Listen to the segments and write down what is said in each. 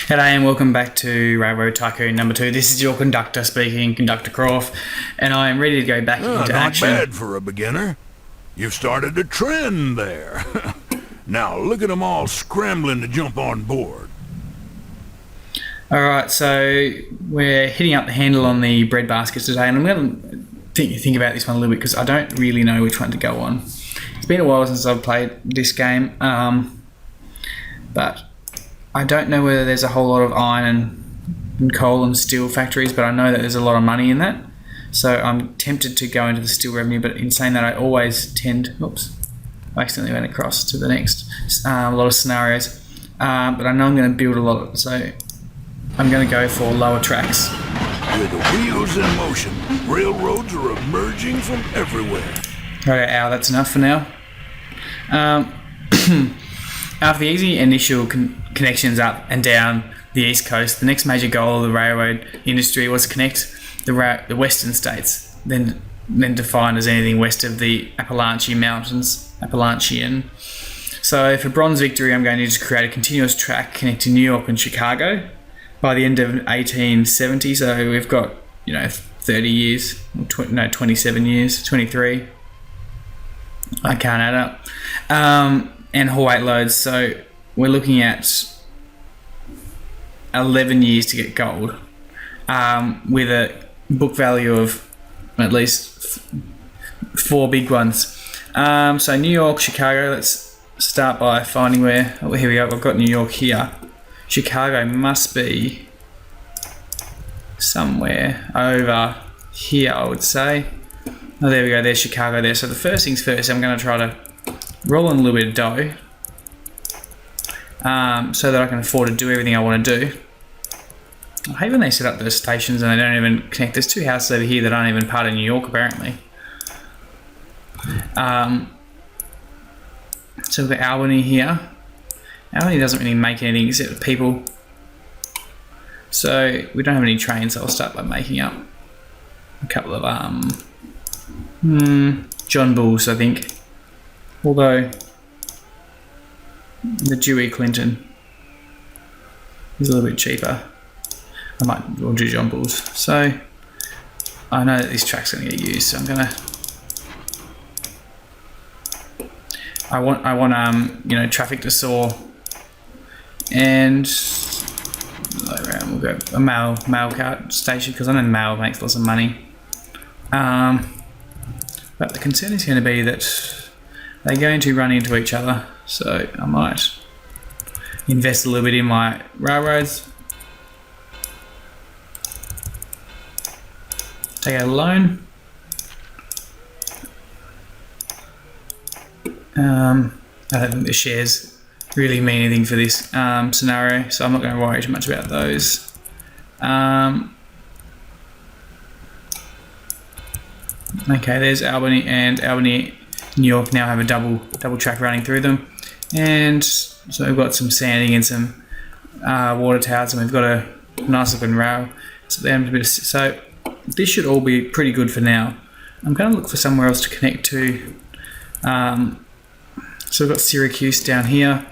G'day and welcome back to Railroad Tycoon number 2. This is your conductor speaking, DJCrawf, and I am ready to go back into action. Not bad for a beginner. You've started a trend there. Now look at them all scrambling to jump on board. Alright, so we're hitting up the handle on the Breadbasket today, and I'm going to think about this one a little bit because I don't really know which one to go on. It's been a while since I've played this game, but I don't know whether there's a whole lot of iron and coal and steel factories, but I know that there's a lot of money in that. So I'm tempted to go into the steel revenue, but in saying that I always tend... Oops, I accidentally went across to the next lot of scenarios. But I know I'm going to build a lot, so I'm going to go for lower tracks. With the wheels in motion, railroads are emerging from everywhere. Okay, that's enough for now. After the easy initial connections up and down the east coast, the next major goal of the railroad industry was to connect the western states, then defined as anything west of the Appalachian Mountains. So for bronze victory, I'm going to just create a continuous track connecting New York and Chicago by the end of 1870. So we've got 30 years, 27 years, 23. I can't add up. And haul weight loads, so we're looking at 11 years to get gold, with a book value of at least 4 big ones. So New York, Chicago, let's start by finding where... Oh, here we go, I've got New York here. Chicago must be somewhere over here, I would say. Oh, there we go, there's Chicago there. So the first things first, I'm going to try to roll in a little bit of dough so that I can afford to do everything I want to do. I hate when they set up those stations and they don't even connect. There's 2 houses over here that aren't even part of New York apparently. So we've got Albany here. Albany doesn't really make anything except people. So we don't have any trains, so I'll start by making up a couple of John Bulls, I think. Although the Dewey Clinton is a little bit cheaper, we'll do John Bulls. So I know that this track's going to get used, so I'm gonna. I want traffic to soar, and we'll go a mail cart station because I know the mail makes lots of money. But the concern is going to be that they're going to run into each other, so I might invest a little bit in my railroads. Take out a loan. I don't think the shares really mean anything for this scenario, so I'm not going to worry too much about those. Okay, there's Albany, and Albany, New York now have a double track running through them, and so we've got some sanding and some water towers, and we've got a nice looking rail. So this should all be pretty good for now. I'm going to look for somewhere else to connect to. So we've got Syracuse down here.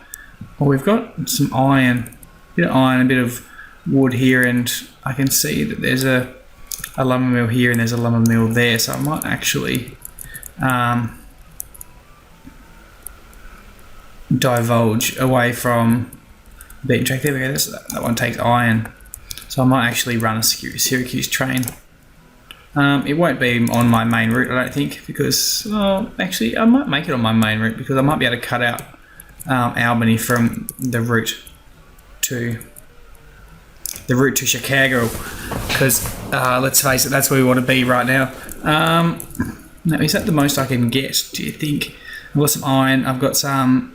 Well, we've got some iron, a bit of wood here, and I can see that there's a lumber mill here and there's a lumber mill there. So I might actually divulge away from the beaten track. There we go. That one takes iron, so I might actually run a Syracuse train. It won't be on my main route, I don't think, because actually I might make it on my main route because I might be able to cut out Albany from the route to Chicago, because let's face it, that's where we want to be right now. Now, is that the most I can get, do you think? I've got some iron, I've got some...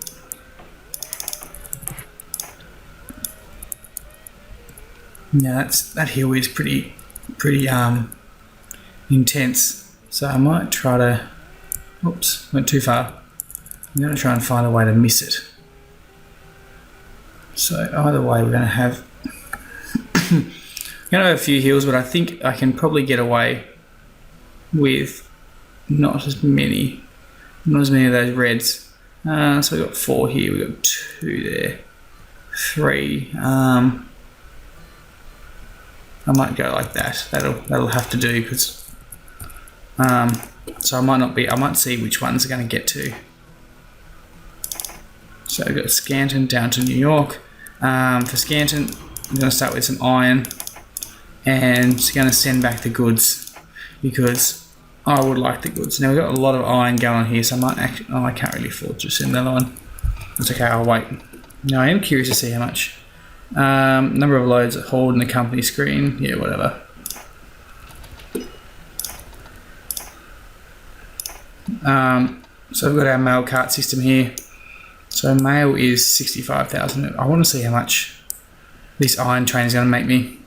Now that hill is pretty intense, so I might try to... Oops, went too far. I'm going to try and find a way to miss it. So either way, we're going to have... I'm going to have a few hills, but I think I can probably get away with not as many of those reds. So we've got 4 here, we've got 2 there, 3. I might go like that. That'll have to do, because so I might see which ones are going to get to. So we've got Scanton down to New York. For Scanton, I'm going to start with some iron and going to send back the goods, because I would like the goods. Now we've got a lot of iron going on here, so I can't really afford to send that on. That's okay, I'll wait. Now I am curious to see how much. Number of loads hauled in the company screen. Yeah, whatever. So we've got our mail cart system here. So mail is 65,000. I want to see how much this iron train is going to make me.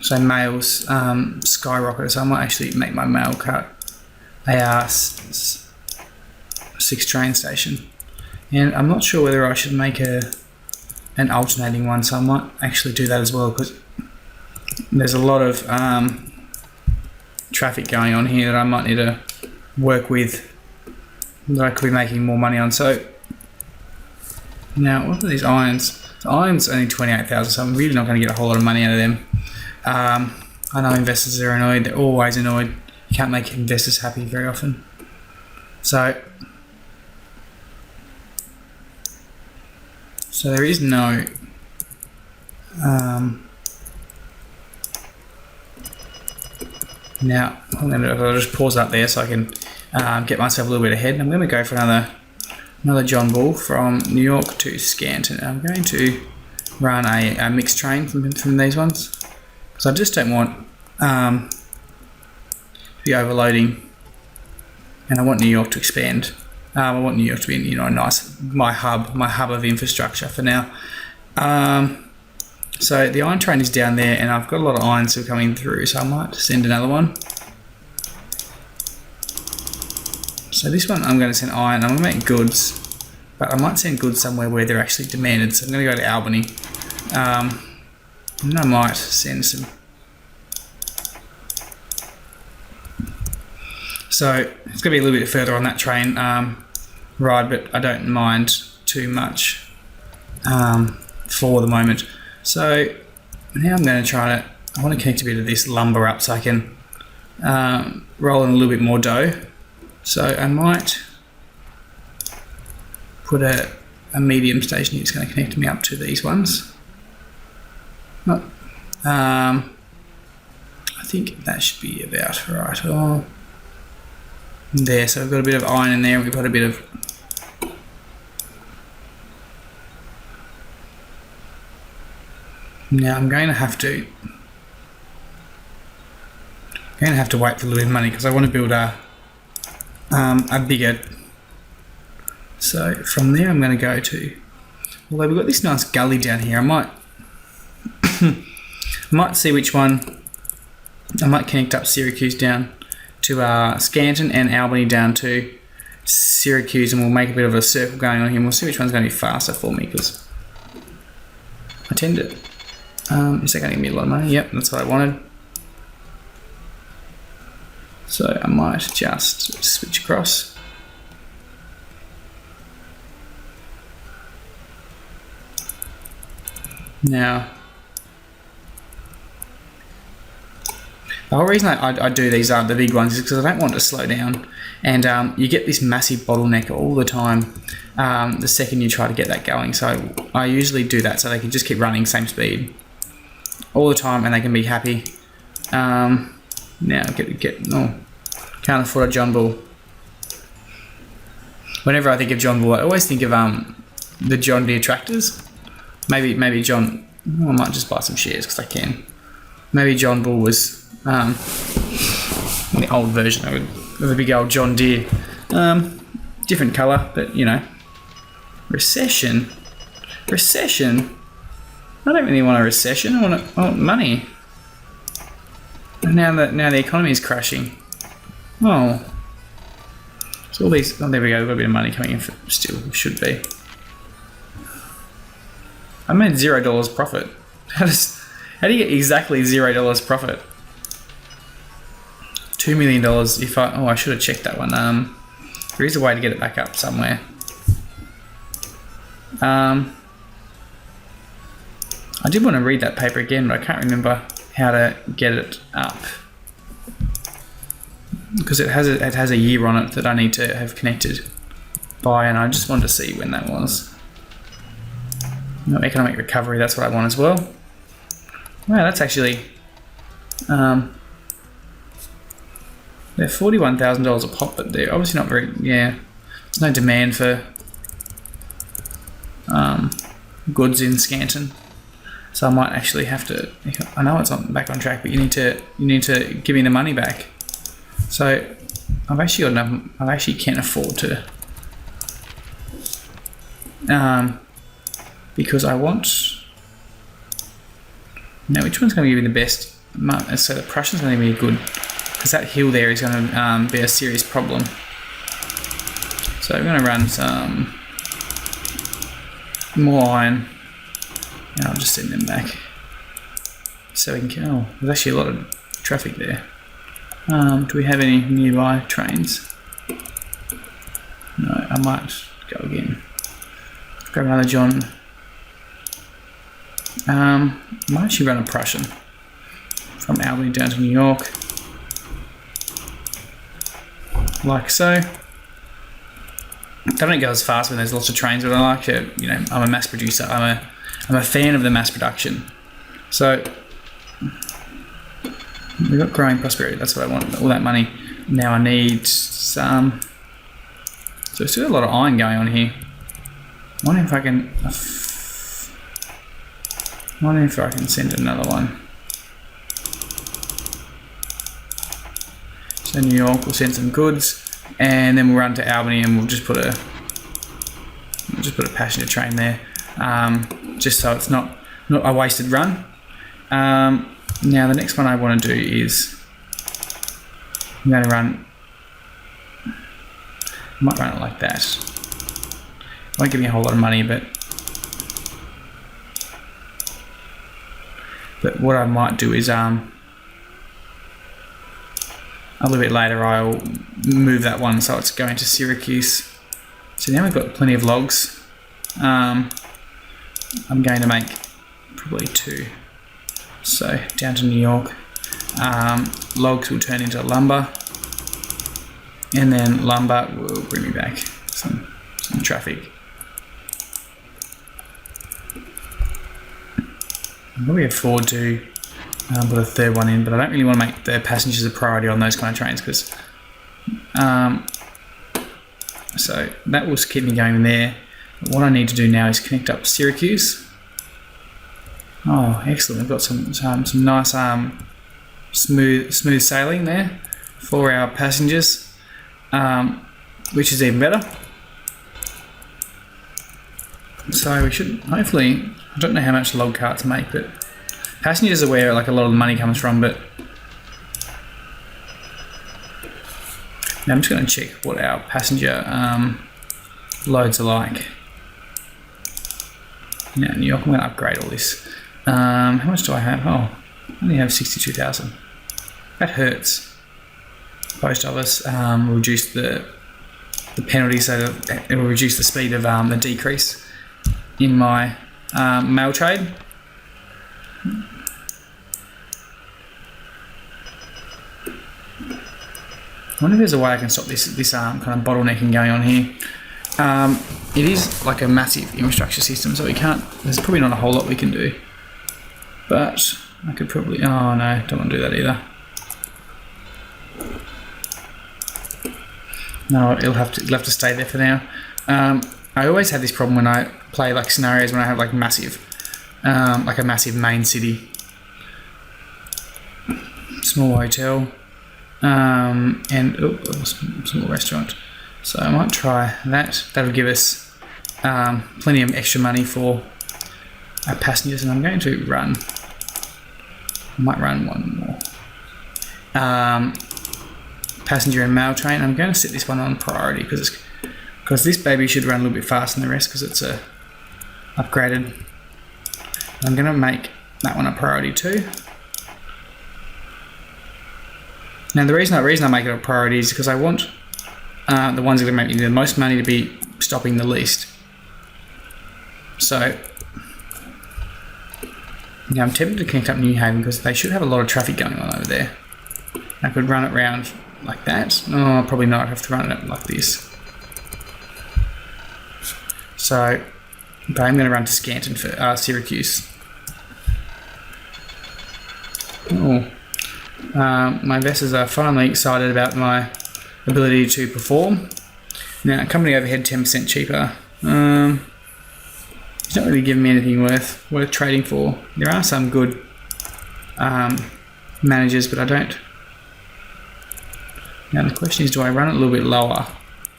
So mail's skyrocketed, so I might actually make my mail cart a 6 train station. And I'm not sure whether I should make an alternating one, so I might actually do that as well, because there's a lot of traffic going on here that I might need to work with, that I could be making more money on. So now, what are these irons? The iron's only 28,000, so I'm really not going to get a whole lot of money out of them. I know investors are annoyed. They're always annoyed. You can't make investors happy very often. So there is no now I'll just pause up there so I can get myself a little bit ahead. I'm going to go for another John Bull from New York to Scanton. I'm going to run a mixed train from these ones, because I just don't want to be overloading, and I want New York to expand. I want New York to be, my hub of infrastructure for now. So the iron train is down there, and I've got a lot of iron still coming through, so I might send another one. So this one I'm going to send iron. I'm going to make goods, but I might send goods somewhere where they're actually demanded. So I'm going to go to Albany, and I might send some. So it's going to be a little bit further on that train ride, but I don't mind too much for the moment. So now I'm going to I want to connect a bit of this lumber up so I can roll in a little bit more dough. So I might put a medium station here. It's going to connect me up to these ones. I think that should be about right. Oh, there, so we've got a bit of iron in there. We've got a bit of now. I'm going to have to wait for a little bit of money, because I want to build a bigger. So from there, I'm going to go to. Although we've got this nice gully down here, I might see which one. I might connect up Syracuse down to Scanton, and Albany down to Syracuse, and we'll make a bit of a circle going on here. We'll see which one's going to be faster for me, because I tend to. Is that going to give me a lot of money? Yep, that's what I wanted. So I might just switch across. Now, the whole reason I do these the big ones is because I don't want to slow down, and you get this massive bottleneck all the time the second you try to get that going. So I usually do that so they can just keep running same speed all the time, and they can be happy. Now can't afford a John Bull. Whenever I think of John Bull, I always think of the John Deere tractors. Maybe John. I might just buy some shares because I can. Maybe John Bull was the old version of the big old John Deere. Different colour, but recession. I don't really want a recession. I want money. And now the economy is crashing. Oh. So all these. Oh, there we go. We've got a bit of money coming in. Still should be. I made $0 profit. How do you get exactly $0 profit? $2 million. I should have checked that one. There is a way to get it back up somewhere. I did want to read that paper again, but I can't remember how to get it up. Because it has a year on it that I need to have connected by, and I just wanted to see when that was. No, economic recovery, that's what I want as well. Wow, that's actually... they're $41,000 a pop, but they're obviously not very... Yeah, there's no demand for goods in Scanton. So I might actually have to... I know it's back on track, but you need to give me the money back. So I've actually got enough... I actually can't afford to... because I want... Now, which one's going to give me the best? So the Prussian's going to be good, because that hill there is going to be a serious problem. So I'm going to run some more iron, and I'll just send them back. So we can... Oh, there's actually a lot of traffic there. Do we have any nearby trains? No, I might go again. Grab another John. I might actually run a Prussian from Albany down to New York, like so. I don't go as fast when there's lots of trains, but I like to, you know, I'm a mass producer. I'm a fan of the mass production. So we've got growing prosperity. That's what I want. All that money. Now I need some. So there's still a lot of iron going on here. I wonder if I can. I wonder if I can send another one. So New York, we'll send some goods, and then we'll run to Albany, and we'll just put a passenger train there, just so it's not a wasted run. Now the next one I want to do is I'm going to run. I might run it like that. It won't give me a whole lot of money, but what I might do is a little bit later I'll move that one so it's going to Syracuse. So now we've got plenty of logs. I'm going to make probably 2. So down to New York. Logs will turn into lumber, and then lumber will bring me back some traffic. I'll probably afford to put a third one in, but I don't really want to make the passengers a priority on those kind of trains, because so that will keep me going there. But what I need to do now is connect up Syracuse. Oh, excellent! We've got some nice smooth sailing there for our passengers, which is even better. So we should hopefully. I don't know how much log carts make, but passengers are where like a lot of the money comes from. But now I'm just going to check what our passenger loads are like. Now New York, I'm going to upgrade all this. How much do I have? Oh, I only have 62,000. That hurts. Post office will reduce the penalty, so that it will reduce the speed of the decrease in my mail trade. I wonder if there's a way I can stop this kind of bottlenecking going on here. It is like a massive infrastructure system, so there's probably not a whole lot we can do. But I could probably, oh no, don't want to do that either. No, it'll have to stay there for now. I always have this problem when I play like scenarios when I have like massive, like a massive main city, small hotel, and small restaurant. So I might try that. That'll give us plenty of extra money for our passengers, and I'm going to run. I might run one more. Passenger and mail train. I'm going to set this one on priority because this baby should run a little bit faster than the rest because it's upgraded. I'm going to make that one a priority too. Now the reason I make it a priority is because I want the ones that are going to make me the most money to be stopping the least. So Now I'm tempted to connect up New Haven because they should have a lot of traffic going on over there. I could run it round like that. Oh, probably not. I'd have to run it like this. So, but I'm going to run to Scanton for Syracuse. Oh, my investors are finally excited about my ability to perform. Now, company overhead 10% cheaper. It's not really giving me anything worth trading for. There are some good managers, but I don't. Now the question is, do I run it a little bit lower,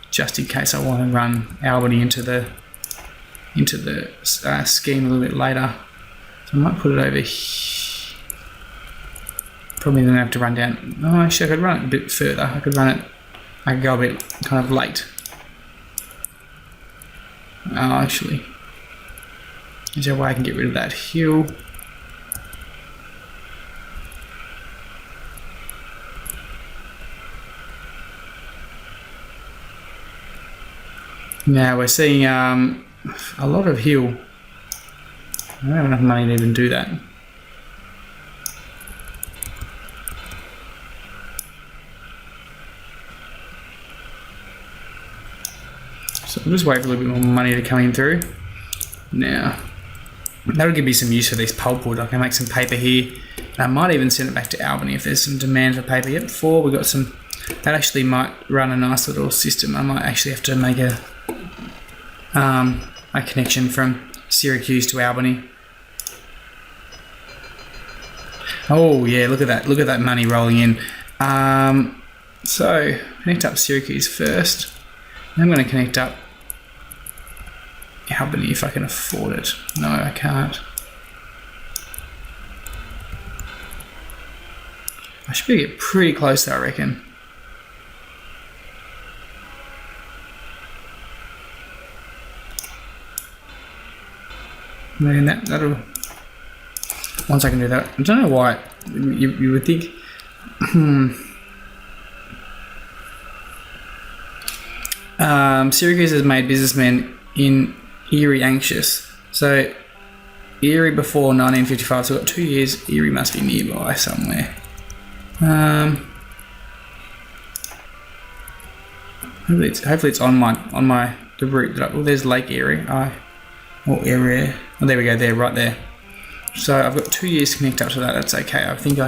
just in case I want to run Albany into the scheme a little bit later? So I might put it over here. Probably then have to run down. Oh, actually, I could run it a bit further. I could go a bit kind of late. Oh, actually, is there a way I can get rid of that hill? Now we're seeing a lot of hill. I don't have enough money to even do that. So I'll just wait for a little bit more money to come in through. Now, that'll give me some use for this pulpwood. I can make some paper here. I might even send it back to Albany if there's some demand for paper. Yep, 4, we got some. That actually might run a nice little system. I might actually have to make a connection from Syracuse to Albany. Oh yeah, look at that. Look at that money rolling in. So, connect up Syracuse first. I'm going to connect up Albany if I can afford it. No, I can't. I should be get pretty close there, I reckon. Man, that'll... Once I can do that. I don't know why. You would think... Syracuse has made businessmen in Erie anxious. So, Erie before 1955, so we've got 2 years. Erie must be nearby somewhere. Hopefully it's on the route that there's Lake Erie. Area. Oh, there we go. There, right there. So I've got 2 years to connect up to that. That's okay. I think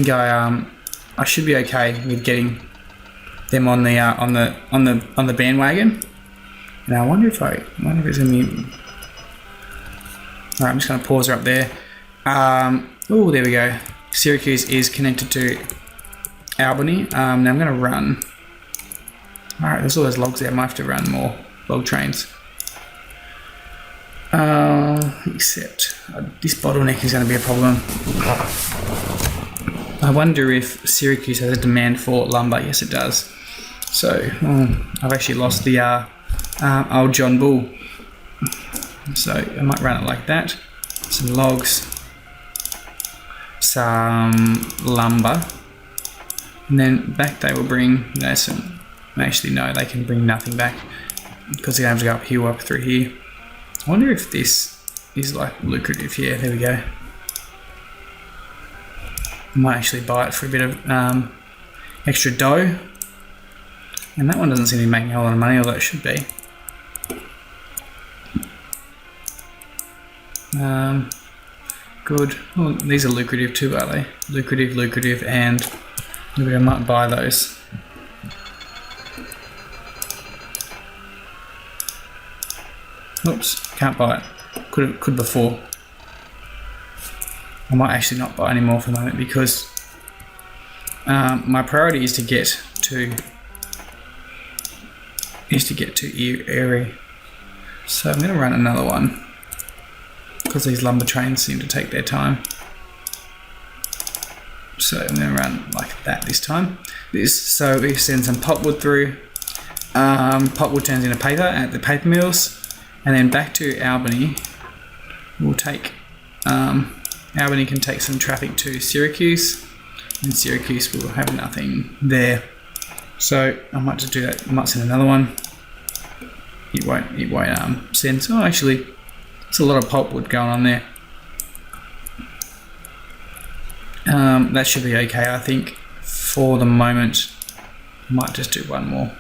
I should be okay with getting them on the bandwagon. And I wonder if it's gonna be. Alright, I'm just gonna pause her up there. Oh, there we go. Syracuse is connected to Albany. Now I'm gonna run. Alright, there's all those logs there. I might have to run more log trains. Except this bottleneck is going to be a problem. I wonder if Syracuse has a demand for lumber. Yes, it does. So I've actually lost the old John Bull. So I might run it like that. Some logs, some lumber, and then back they will bring some. Actually, no, they can bring nothing back because they're going to have to go up through here. I wonder if this is like lucrative. Yeah, there we go. I might actually buy it for a bit of extra dough. And that one doesn't seem to be making a whole lot of money, although it should be. Good. Well, these are lucrative too, are they? Lucrative, and maybe I might buy those. Oops, can't buy it. Could before. I might actually not buy anymore for the moment because my priority is to get to Erie. So I'm going to run another one because these lumber trains seem to take their time. So I'm going to run like that this time. So we send some pulpwood through. Pulpwood turns into paper at the paper mills. And then back to Albany, we'll take, Albany can take some traffic to Syracuse, and Syracuse will have nothing there. So I might just do that. I might send another one. It won't send. Oh, actually, there's a lot of pulpwood going on there. That should be okay, I think, for the moment. Might just do one more.